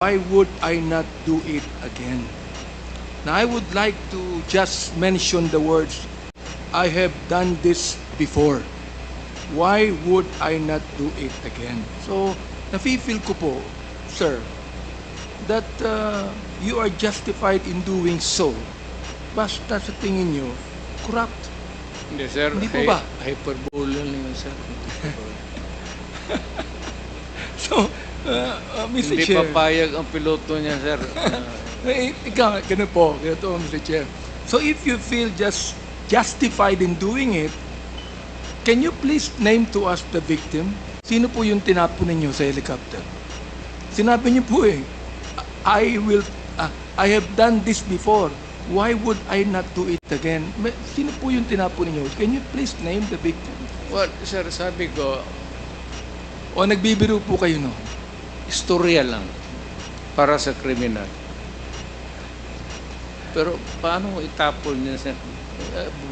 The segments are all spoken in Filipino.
why would I not do it again? Now, I would like to just mention the words, I have done this before. Why would I not do it again? So, nafe-feel ko po, sir, that you are justified in doing so. Basta sa tingin nyo, corrupt. Hindi, sir. Hindi po ba? Hyperbole lang yun, sir. So, Mr. Hindi Chair. papayag ang piloto niya, sir. Ikaw, ganun po, Mr. Chair. So if you feel just justified in doing it, can you please name to us the victim? Sino po yung tinapon ninyo sa helicopter? Sinabi niyo po I have done this before. Why would I not do it again? Sino po yung tinapon ninyo? Can you please name the victim? Well, sir, sabi ko, O nagbibiro po kayo, no? istorya lang para sa kriminal. Pero paano mo itapon niya, sir?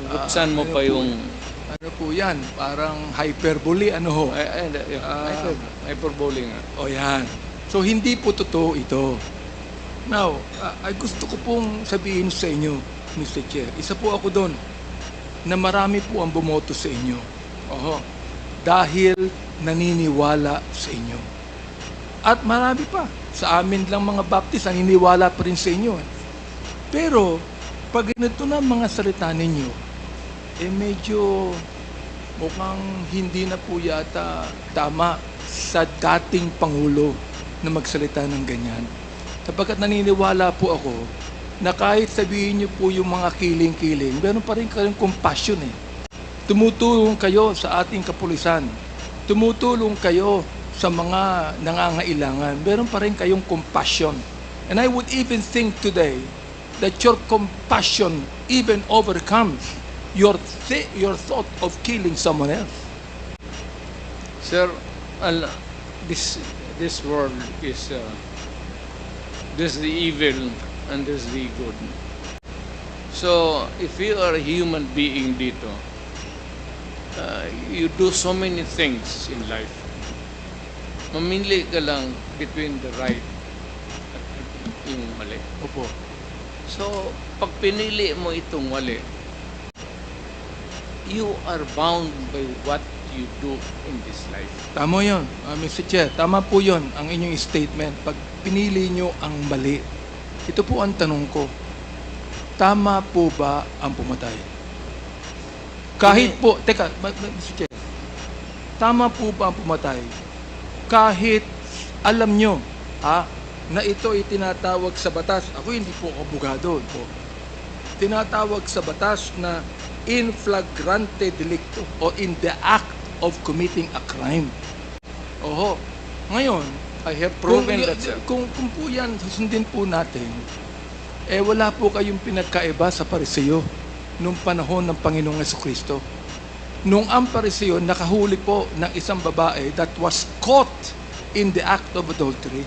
Buksan mo pa yung... Ano po yan? Parang hyperbole, ano ho? Hyperbole nga. O yan. So, hindi po totoo ito. Now, ay gusto ko pong sabihin sa inyo, Mr. Chair, isa po ako doon na marami po ang bumoto sa inyo. Oho. Dahil naniniwala sa inyo. At marami pa. Sa amin lang mga Baptist, naniniwala pa rin sa inyo. Pero, pag ganito na mga salita ninyo, medyo mukhang hindi na po yata tama sa dating Pangulo na magsalita ng ganyan. Sapagkat naniniwala po ako na kahit sabihin niyo po yung mga kiling-kiling, meron pa rin kayong compassion eh. Tumutulong kayo sa ating kapulisan. Tumutulong kayo sa mga nangangailangan. Meron pa rin kayong compassion. And I would even think today that your compassion even overcomes your thought of killing someone else. Sir, this world is there's the evil and there's the good. So, if you are a human being dito, you do so many things in life. Mamili ka lang between the right at yung mali. Opo. So, pag pinili mo itong mali, you are bound by what you do in this life. Tama yun, Mr. Chair. Tama po yun ang inyong statement. Pag pinili nyo ang mali, ito po ang tanong ko. Tama po ba ang pumatay? Kahit po, teka, Mr. Chair. Tama po ba ang pumatay? Kahit alam nyo, na ito ay tinatawag sa batas. Ako hindi po abogado po. Tinatawag sa batas na in flagrante delicto o in the act of committing a crime. Oho. Ngayon, I have proven that, sir. Kung po yan, susundin po natin, wala po kayong pinagkaiba sa Pariseo nung panahon ng Panginoong Jesucristo. Nung ang Pariseo nakahuli po ng isang babae that was caught in the act of adultery.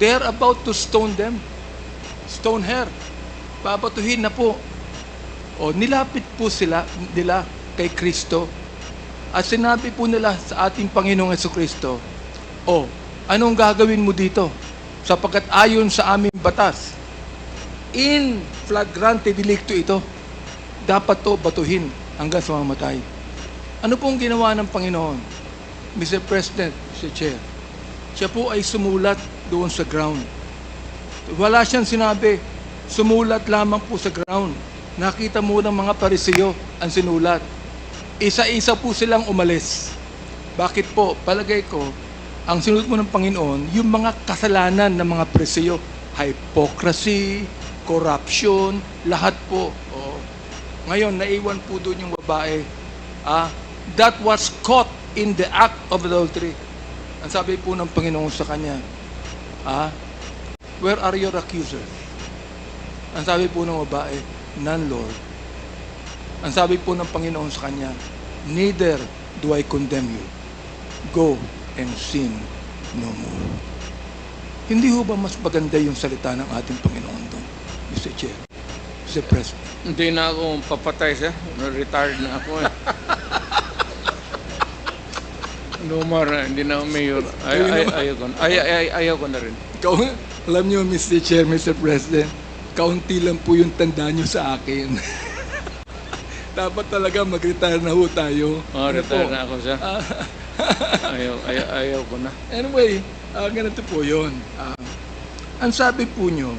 They are about to stone them. Stone her. Babatuhin na po. O nilapit po nila kay Kristo. At sinabi po nila sa ating Panginoong Jesucristo, anong gagawin mo dito? Sapagkat ayon sa aming batas, in flagrante delicto ito, dapat to batuhin hanggang sa mamatay. Ano pong ginawa ng Panginoon? Mr. President, Mr. Chair, siya po ay sumulat doon sa ground. Wala siyang sinabi, sumulat lamang po sa ground. Nakita mo ng mga Pariseo ang sinulat. Isa-isa po silang umalis. Bakit po? Palagay ko, ang sinulat mo ng Panginoon, yung mga kasalanan ng mga Pariseo, hypocrisy, corruption, lahat po. Ngayon, naiwan po doon yung babae that was caught in the act of adultery. Ang sabi po ng Panginoon sa kanya, where are your accusers? Ang sabi po ng babae, none, Lord. Ang sabi po ng Panginoon sa kanya, neither do I condemn you. Go and sin no more. Hindi ho ba mas maganda yung salita ng ating Panginoon doon, Mr. Chair, Mr. President? Hindi na ako papatay, sir. Retired na ako eh. No more, hindi na ako mayor. Ayaw ko na rin. Alam niyo, Mr. Chair, Mr. President, kaunti lang po yung tanda niyo sa akin. Dapat talaga mag-retire na ho tayo. Retire na ako, sir. Ayaw ko na. Anyway, ganito po yun. Ang sabi po niyo,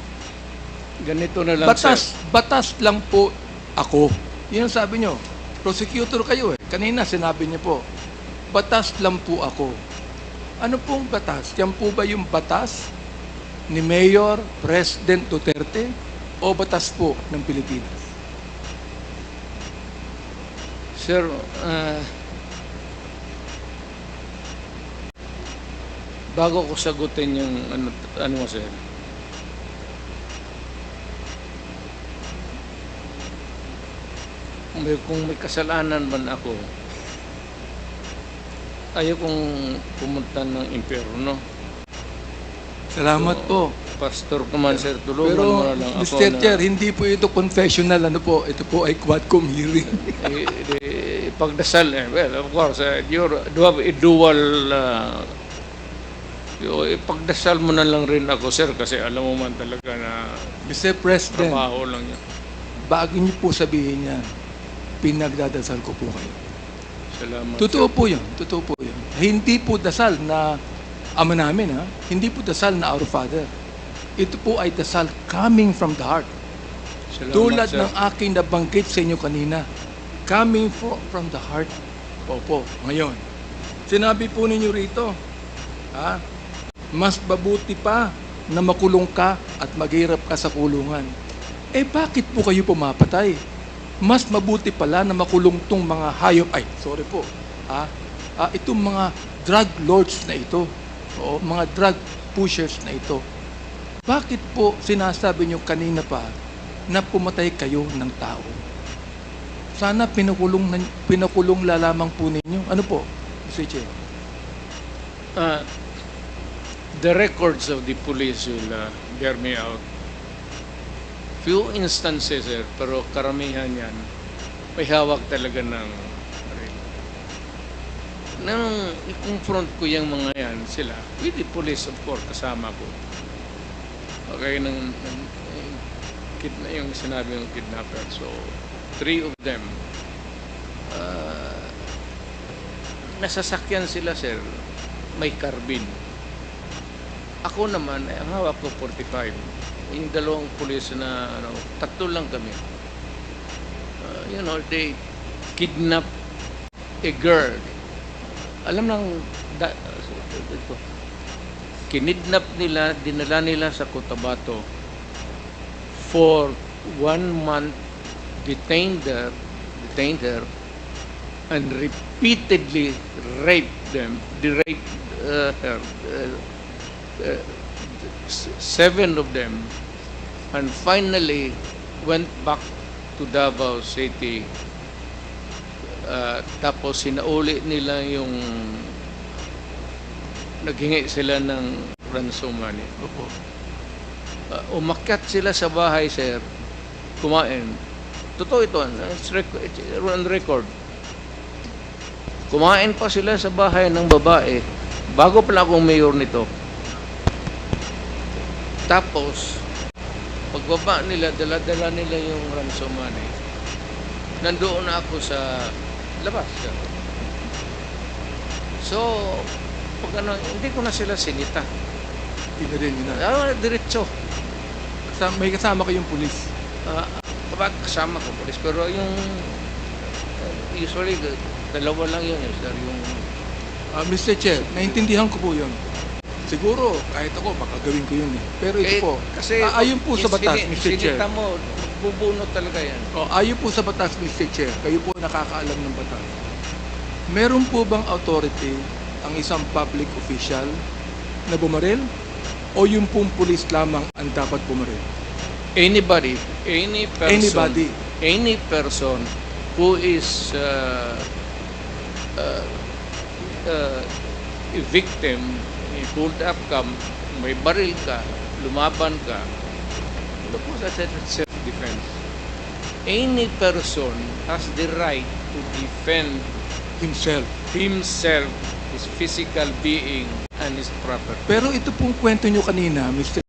Ganito na lang, sir. batas lang po ako. Yun ang sabi niyo. Prosecutor kayo eh. Kanina sinabi niyo po, batas lang po ako. Ano pong batas? Yan po ba yung batas ni Mayor President Duterte o batas po ng Pilipinas? Sir, bago ko sagutin yung ano mo, sir, kung may kasalanan man ako, ayaw kong pumunta ng impyerno. Salamat po. Pastor ko man, sir, tulungan Pero, mo na lang ako Mr. Chair, hindi po ito confessional. Ano po? Ito po ay Quadcom hearing. Pagdasal, well, of course, you have a dual, ipagdasal mo na lang rin ako, sir, kasi alam mo man talaga na Mr. President, trabaho lang yan. bago niyo po sabihin yan, pinagdadasal ko po kayo. Salamat. Totoo po yun. Totoo po yun. Hindi po dasal na ama namin, ha? Hindi po dasal na Our Father. Ito po ay dasal coming from the heart. Salamat, Tulad sir. ng aking nabanggit sa inyo kanina, coming from the heart. Opo, ngayon. Sinabi po ninyo rito, mas mabuti pa na makulong ka at maghirap ka sa kulungan. Eh bakit po kayo pumapatay? Mas mabuti pala na makulong tong mga hayop. Ay, sorry po. Itong mga drug lords na ito. O mga drug pushers na ito. Bakit po sinasabi nyo kanina pa na pumatay kayo ng tao? Sana pinakulong lalamang po ninyo. Ano po, Mr. Chair? The records of the police will bear me out. Few instances, sir, pero karamihan yan, may hawak talaga ng rin. Nang i-confront ko yung mga yan, sila, with the police, of course, kasama ko. Okay, yung sinabi ng kidnapper. So, 3 of them, nasasakyan sila, sir, may carbine. Ako naman, ang hawak ko 45. Yung dalawang pulis na, 3 lang kami. They kidnap a girl. Alam lang, kinidnap nila, dinala nila sa Cotabato for 1 month, detained her, and repeatedly raped her. 7 of them, and finally went back to Davao City. Tapos sinauli nila yung naghingi sila ng ransom money. Opo. Umakyat sila sa bahay, sir, kumain. Totoo ito, it's on record. Kumain pa sila sa bahay ng babae bago pala akong mayor nito. Tapos, pagbaba nila, dala-dala nila yung ransom money. Nandoon na ako sa labas. So, hindi ko na sila sinita. Hindi rin, Diretso. May kasama kayong pulis. Kapag kasama ko, polis. Pero yung, usually, 2 lang yun, sir. Yung, Mr. Chair, naintindihan ko po yun. Siguro, kahit ako, baka gawin ko yun eh. Pero ito po, kasi, ayon po sa batas, Mr. Chair. Sinita mo, bubunot talaga yan. Ayon po sa batas, Mr. Chair, kayo po nakakaalam ng batas. Meron po bang authority ang isang public official na bumaril? O yung pong pulis lamang ang dapat bumaril? Any person who is a victim, pulled up ka, may baril ka, lumaban ka, ito po sa self-defense. Any person has the right to defend Himself. himself, his physical being, and his property. Pero ito pong kwento nyo kanina, Mr.